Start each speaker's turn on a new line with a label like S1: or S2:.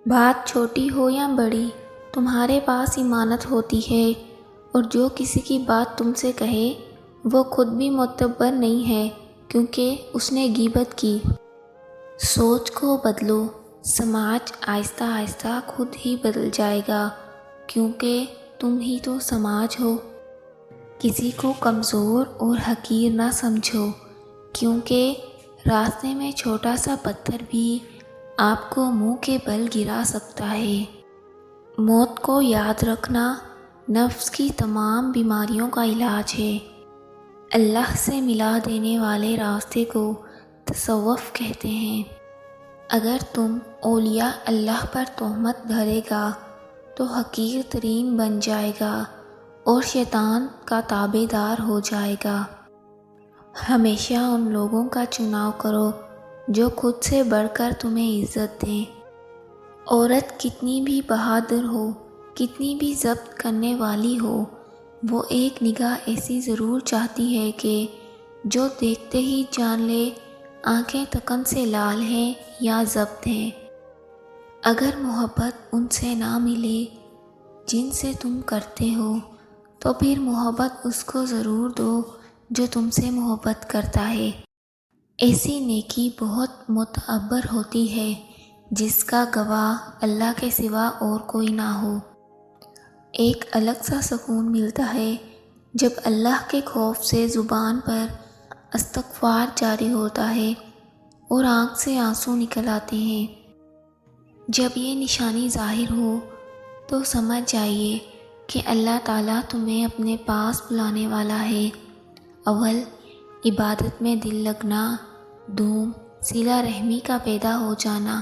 S1: بات چھوٹی ہو یا بڑی، تمہارے پاس امانت ہوتی ہے، اور جو کسی کی بات تم سے کہے وہ خود بھی معتبر نہیں ہے کیونکہ اس نے غیبت کی۔ سوچ کو بدلو، سماج آہستہ آہستہ خود ہی بدل جائے گا کیونکہ تم ہی تو سماج ہو۔ کسی کو کمزور اور حقیر نہ سمجھو کیونکہ راستے میں چھوٹا سا پتھر بھی آپ کو منہ کے بل گرا سکتا ہے۔ موت کو یاد رکھنا نفس کی تمام بیماریوں کا علاج ہے۔ اللہ سے ملا دینے والے راستے کو تصوف کہتے ہیں۔ اگر تم اولیاء اللہ پر تہمت دھرے گا تو حقیر ترین بن جائے گا اور شیطان کا تابع دار ہو جائے گا۔ ہمیشہ ان لوگوں کا چناؤ کرو جو خود سے بڑھ کر تمہیں عزت دیں۔ عورت کتنی بھی بہادر ہو، کتنی بھی ضبط کرنے والی ہو، وہ ایک نگاہ ایسی ضرور چاہتی ہے کہ جو دیکھتے ہی جان لے آنکھیں تکن سے لال ہیں یا ضبط ہیں۔ اگر محبت ان سے نہ ملے جن سے تم کرتے ہو تو پھر محبت اس کو ضرور دو جو تم سے محبت کرتا ہے۔ ایسی نیکی بہت معتبر ہوتی ہے جس کا گواہ اللہ کے سوا اور کوئی نہ ہو۔ ایک الگ سا سکون ملتا ہے جب اللہ کے خوف سے زبان پر استغفار جاری ہوتا ہے اور آنکھ سے آنسو نکل آتے ہیں۔ جب یہ نشانی ظاہر ہو تو سمجھ جائیے کہ اللہ تعالیٰ تمہیں اپنے پاس بلانے والا ہے۔ اول عبادت میں دل لگنا، دوم صلہ رحمی کا پیدا ہو جانا۔